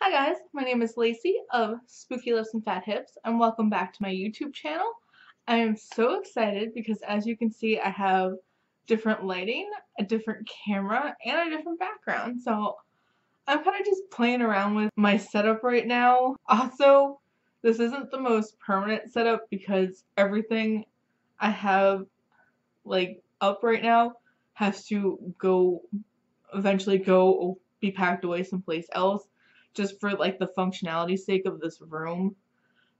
Hi guys, my name is Lacey of Spooky Lips and Fat Hips, and welcome back to my YouTube channel. I am so excited because as you can see I have different lighting, a different camera, and a different background. So I'm kind of just playing around with my setup right now. Also, this isn't the most permanent setup because everything I have up right now has to eventually be packed away someplace else just for the functionality sake of this room.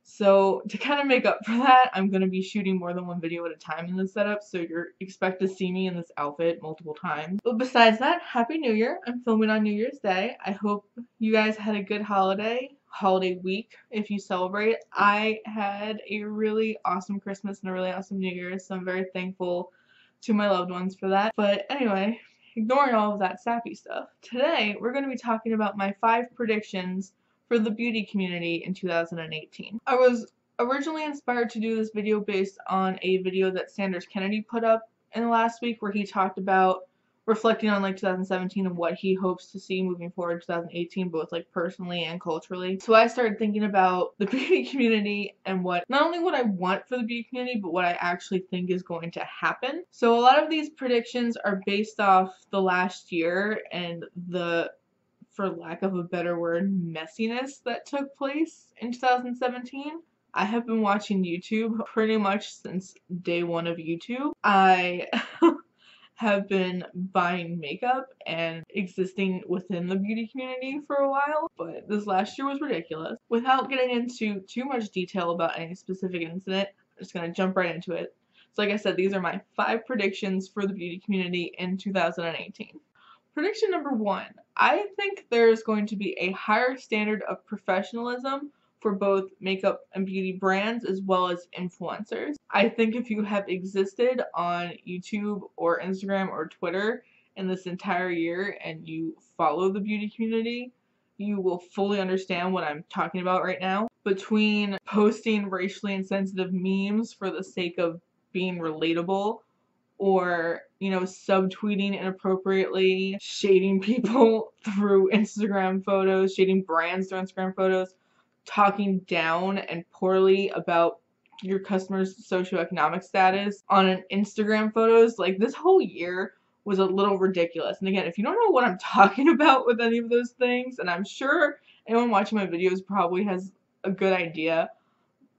So to kind of make up for that, I'm going to be shooting more than one video at a time in this setup, so expect to see me in this outfit multiple times. But besides that, Happy New Year. I'm filming on New Year's Day. I hope you guys had a good holiday week if you celebrate. I had a really awesome Christmas and a really awesome New Year's, so I'm very thankful to my loved ones for that. But anyway, ignoring all of that sappy stuff, today we're going to be talking about my 5 predictions for the beauty community in 2018. I was originally inspired to do this video based on a video that Sanders Kennedy put up in the last week where he talked about reflecting on 2017 and what he hopes to see moving forward in 2018, both personally and culturally. So I started thinking about the beauty community and not only what I want for the beauty community, but what I actually think is going to happen. So a lot of these predictions are based off the last year and for lack of a better word, messiness that took place in 2017. I have been watching YouTube pretty much since day one of YouTube. I have been buying makeup and existing within the beauty community for a while, but this last year was ridiculous. Without getting into too much detail about any specific incident, I'm just gonna jump right into it. So like I said, these are my 5 predictions for the beauty community in 2018. Prediction number 1. I think there's going to be a higher standard of professionalism for both makeup and beauty brands as well as influencers. I think if you have existed on YouTube or Instagram or Twitter in this entire year and you follow the beauty community, you will fully understand what I'm talking about right now. Between posting racially insensitive memes for the sake of being relatable, or, subtweeting inappropriately, shading people through Instagram photos, shading brands through Instagram photos, talking down and poorly about your customer's socioeconomic status on an Instagram photos. This whole year was a little ridiculous. And again, if you don't know what I'm talking about with any of those things, and I'm sure anyone watching my videos probably has a good idea,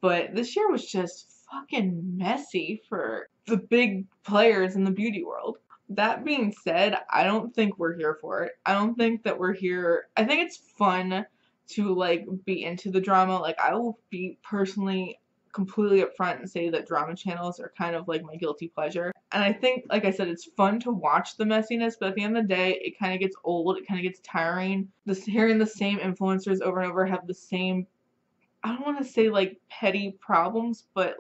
but this year was just fucking messy for the big players in the beauty world. That being said, I don't think we're here for it. I don't think that we're here. I think it's fun to be into the drama. I will be personally completely upfront and say that drama channels are kind of my guilty pleasure. And I think, like I said, it's fun to watch the messiness, but at the end of the day, it kind of gets old. It kind of gets tiring. Hearing the same influencers over and over have the same, I don't want to say petty problems, but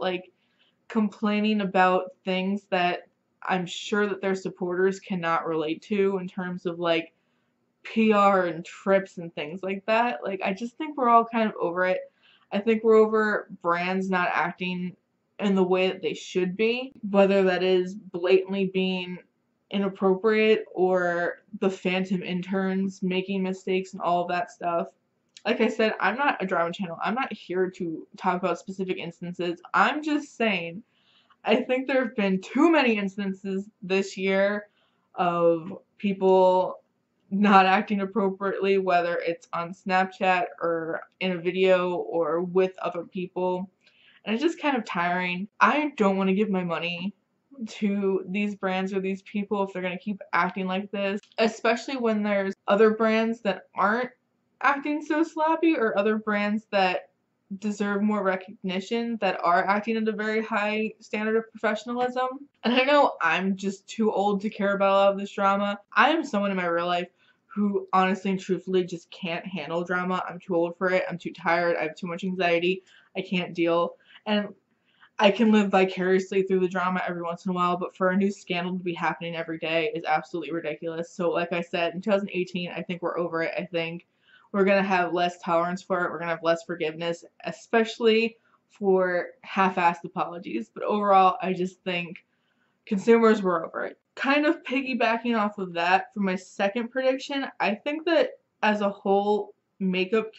complaining about things that I'm sure that their supporters cannot relate to in terms of PR and trips and things like that. I just think we're all kind of over it. I think we're over brands not acting in the way that they should be, whether that is blatantly being inappropriate or the phantom interns making mistakes and all of that stuff. Like I said, I'm not a drama channel. I'm not here to talk about specific instances. I'm just saying, I think there have been too many instances this year of people not acting appropriately, whether it's on Snapchat or in a video or with other people. And it's just kind of tiring. I don't want to give my money to these brands or these people if they're going to keep acting like this, especially when there's other brands that aren't acting so sloppy or other brands that deserve more recognition that are acting at a very high standard of professionalism. And I know I'm just too old to care about a lot of this drama. I am someone in my real life who honestly and truthfully just can't handle drama. I'm too old for it. I'm too tired. I have too much anxiety. I can't deal. And I can live vicariously through the drama every once in a while, but for a new scandal to be happening every day is absolutely ridiculous. So like I said, in 2018, I think we're over it. I think we're going to have less tolerance for it. We're going to have less forgiveness, especially for half-assed apologies. But overall, I just think consumers were over it. Kind of piggybacking off of that, for my second prediction, I think that as a whole, makeup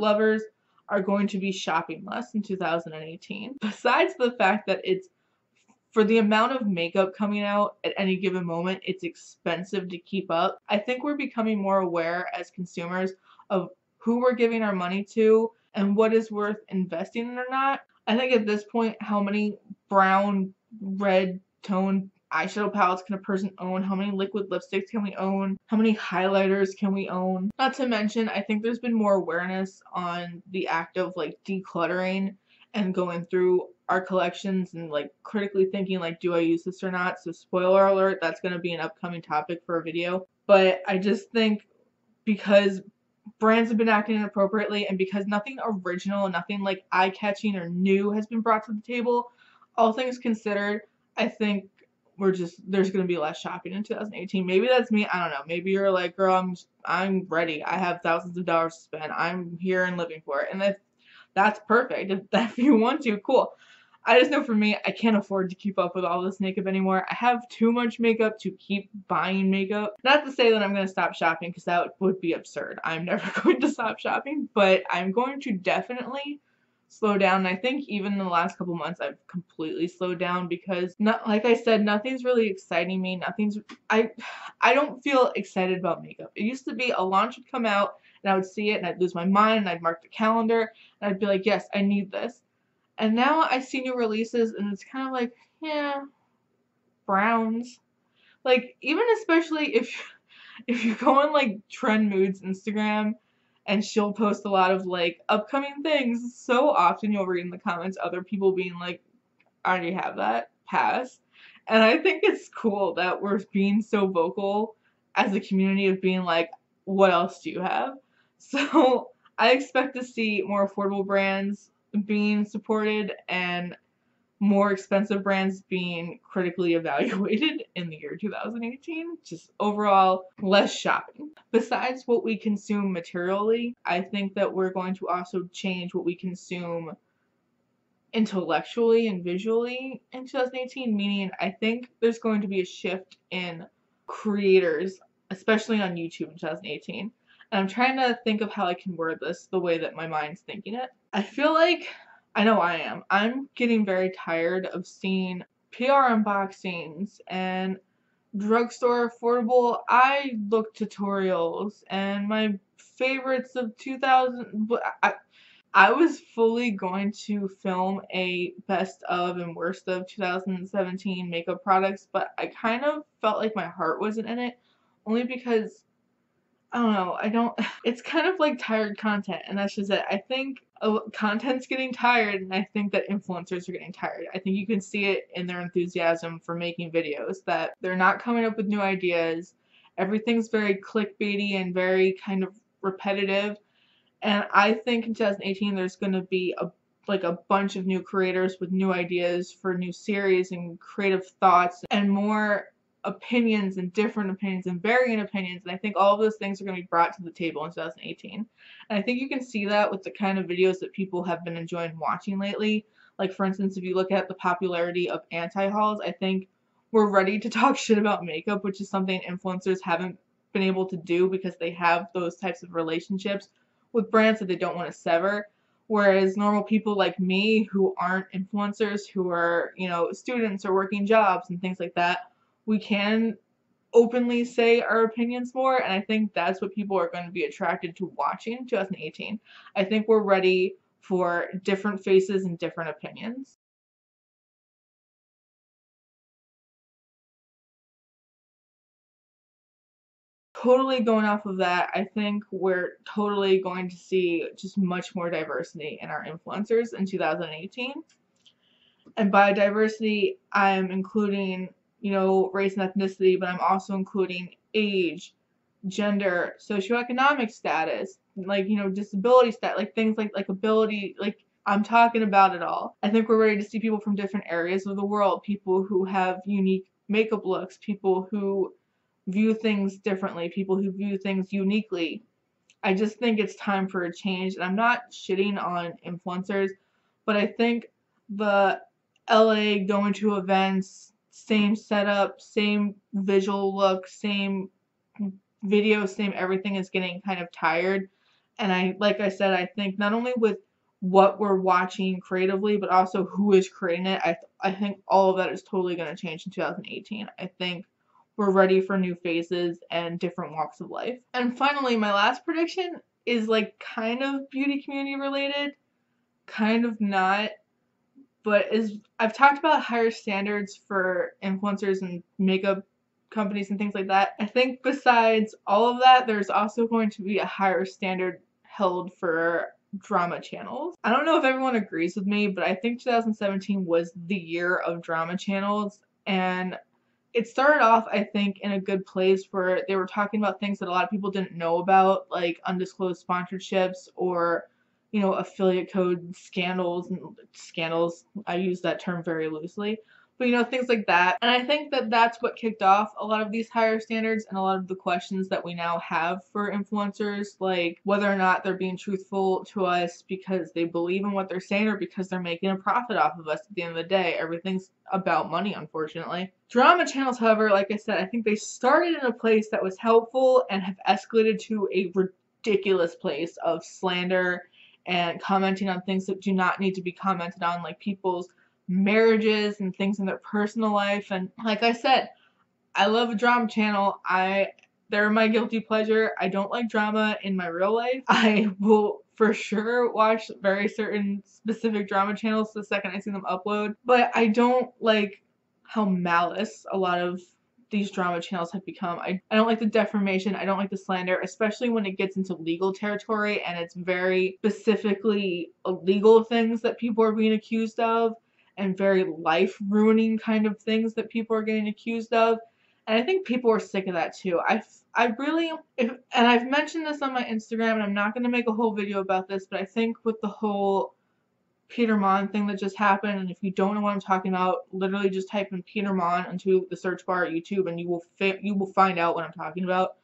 lovers are going to be shopping less in 2018. Besides the fact that it's for the amount of makeup coming out at any given moment, it's expensive to keep up. I think we're becoming more aware as consumers of who we're giving our money to and what is worth investing in or not. I think at this point, how many brown, red tone eyeshadow palettes can a person own? How many liquid lipsticks can we own? How many highlighters can we own? Not to mention, I think there's been more awareness on the act of like decluttering and going through our collections and like critically thinking like, do I use this or not? So spoiler alert, that's going to be an upcoming topic for a video. But I just think because brands have been acting inappropriately and because nothing original, nothing like eye-catching or new has been brought to the table, all things considered, I think there's going to be less shopping in 2018. Maybe that's me, I don't know. Maybe you're like, girl, I'm ready. I have thousands of dollars to spend. I'm here and living for it. And that's perfect. If you want to, cool. I just know for me, I can't afford to keep up with all this makeup anymore. I have too much makeup to keep buying makeup. Not to say that I'm going to stop shopping, because that would be absurd. I'm never going to stop shopping, but I'm going to definitely slow down. And I think even in the last couple months, I've completely slowed down because, like I said, nothing's really exciting me. I don't feel excited about makeup. It used to be a launch would come out and I would see it and I'd lose my mind and I'd mark the calendar and I'd be like, yes, I need this. And now I see new releases and it's kind of like, yeah, browns. Like, even especially if you go on like Trend Moods Instagram and she'll post a lot of like upcoming things, so often you'll read in the comments other people being like, I already have that, pass. And I think it's cool that we're being so vocal as a community of being like, what else do you have? So I expect to see more affordable brands being supported and more expensive brands being critically evaluated in the year 2018. Just overall, less shopping. Besides what we consume materially, I think that we're going to also change what we consume intellectually and visually in 2018, meaning I think there's going to be a shift in creators, especially on YouTube in 2018. And I'm trying to think of how I can word this the way that my mind's thinking it. I feel like, I know I am, I'm getting very tired of seeing PR unboxings and drugstore affordable eye look tutorials and my favorites of 2000. I was fully going to film a best of and worst of 2017 makeup products, but I kind of felt like my heart wasn't in it, only because, I don't know, it's kind of like tired content, and that's just it. I think content's getting tired, and I think that influencers are getting tired. I think you can see it in their enthusiasm for making videos, that they're not coming up with new ideas. Everything's very clickbaity and very kind of repetitive. And I think in 2018 there's going to be a bunch of new creators with new ideas for new series and creative thoughts and more opinions and different opinions and varying opinions. And I think all of those things are going to be brought to the table in 2018. And I think you can see that with the kind of videos that people have been enjoying watching lately. Like, for instance, if you look at the popularity of anti-hauls, I think we're ready to talk shit about makeup, which is something influencers haven't been able to do because they have those types of relationships with brands that they don't want to sever. Whereas normal people like me who aren't influencers, who are, students or working jobs and things like that, we can openly say our opinions more, and I think that's what people are going to be attracted to watching in 2018. I think we're ready for different faces and different opinions. Totally going off of that, I think we're totally going to see just much more diversity in our influencers in 2018. And by diversity, I'm including, race and ethnicity, but I'm also including age, gender, socioeconomic status, like, disability stat, like things like ability, like I'm talking about it all. I think we're ready to see people from different areas of the world, people who have unique makeup looks, people who view things differently, people who view things uniquely. I just think it's time for a change, and I'm not shitting on influencers, but I think the LA going to events, same setup, same visual look, same video, same everything is getting kind of tired. And like I said, I think not only with what we're watching creatively, but also who is creating it. I think all of that is totally going to change in 2018. I think we're ready for new phases and different walks of life. And finally, my last prediction is like kind of beauty community related, kind of not, but is I've talked about higher standards for influencers and makeup companies and things like that. I think besides all of that, there's also going to be a higher standard held for drama channels. I don't know if everyone agrees with me, but I think 2017 was the year of drama channels, and it started off, I think, in a good place where they were talking about things that a lot of people didn't know about, like undisclosed sponsorships or, affiliate code scandals and scandals. I use that term very loosely. But, things like that. And I think that that's what kicked off a lot of these higher standards and a lot of the questions that we now have for influencers, like whether or not they're being truthful to us because they believe in what they're saying or because they're making a profit off of us at the end of the day. Everything's about money, unfortunately. Drama channels, however, like I said, I think they started in a place that was helpful and have escalated to a ridiculous place of slander and commenting on things that do not need to be commented on, like people's marriages and things in their personal life. And like I said, I love a drama channel. They're my guilty pleasure. I don't like drama in my real life. I will for sure watch very certain specific drama channels the second I see them upload, but I don't like how malice a lot of these drama channels have become. I don't like the defamation. I don't like the slander, especially when it gets into legal territory and it's very specifically illegal things that people are being accused of and very life-ruining kind of things that people are getting accused of. And I think people are sick of that too. And I've mentioned this on my Instagram, and I'm not going to make a whole video about this, but I think with the whole Peter Monn thing that just happened, and if you don't know what I'm talking about, literally just type in Peter Monn into the search bar at YouTube, and you will find out what I'm talking about.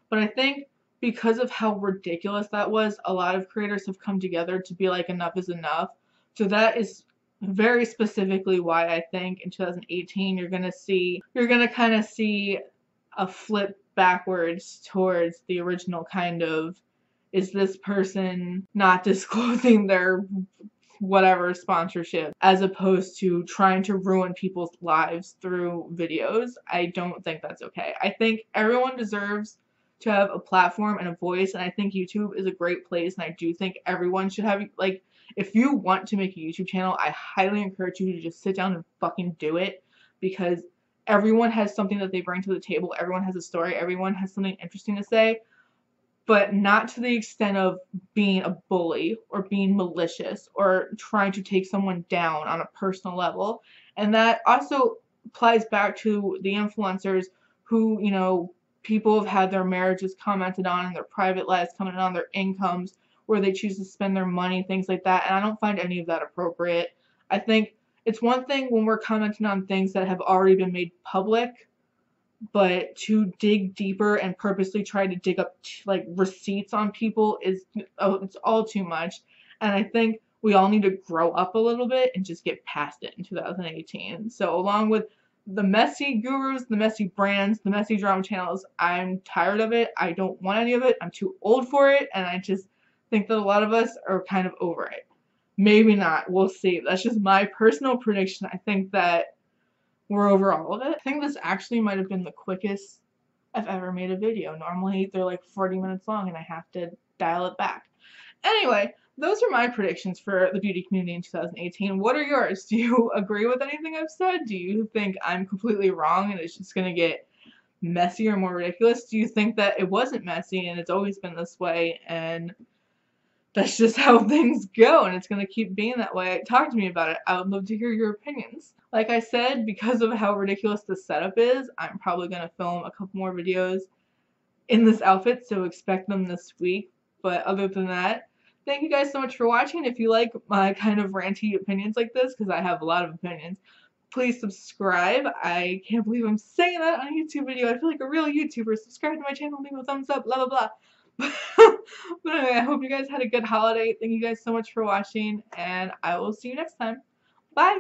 But I think because of how ridiculous that was, a lot of creators have come together to be like, enough is enough. So that is very specifically why I think in 2018 you're gonna kind of see a flip backwards towards the original kind of, is this person not disclosing their whatever sponsorship, as opposed to trying to ruin people's lives through videos. I don't think that's okay. I think everyone deserves to have a platform and a voice, and I think YouTube is a great place, and I do think everyone should have, like, if you want to make a YouTube channel, I highly encourage you to just sit down and fucking do it, because everyone has something that they bring to the table, everyone has a story, everyone has something interesting to say, but not to the extent of being a bully or being malicious or trying to take someone down on a personal level. And that also applies back to the influencers who, people have had their marriages commented on and their private lives commented on, their incomes, where they choose to spend their money, things like that. And I don't find any of that appropriate. I think it's one thing when we're commenting on things that have already been made public, but to dig deeper and purposely try to dig up like receipts on people it's all too much. And I think we all need to grow up a little bit and just get past it in 2018. So along with the messy gurus, the messy brands, the messy drama channels, I'm tired of it. I don't want any of it. I'm too old for it, and I just think that a lot of us are kind of over it. Maybe not. We'll see. That's just my personal prediction. I think that we're over all of it. I think this actually might have been the quickest I've ever made a video. Normally they're like 40 minutes long and I have to dial it back. Anyway, those are my predictions for the beauty community in 2018. What are yours? Do you agree with anything I've said? Do you think I'm completely wrong and it's just going to get messier and more ridiculous? Do you think that it wasn't messy and it's always been this way and that's just how things go and it's going to keep being that way? Talk to me about it. I would love to hear your opinions. Like I said, because of how ridiculous the setup is, I'm probably going to film a couple more videos in this outfit, so expect them this week. But other than that, thank you guys so much for watching. If you like my kind of ranty opinions like this, because I have a lot of opinions, please subscribe. I can't believe I'm saying that on a YouTube video. I feel like a real YouTuber. Subscribe to my channel, leave a thumbs up, blah, blah, blah. But anyway, I hope you guys had a good holiday. Thank you guys so much for watching, and I will see you next time. Bye!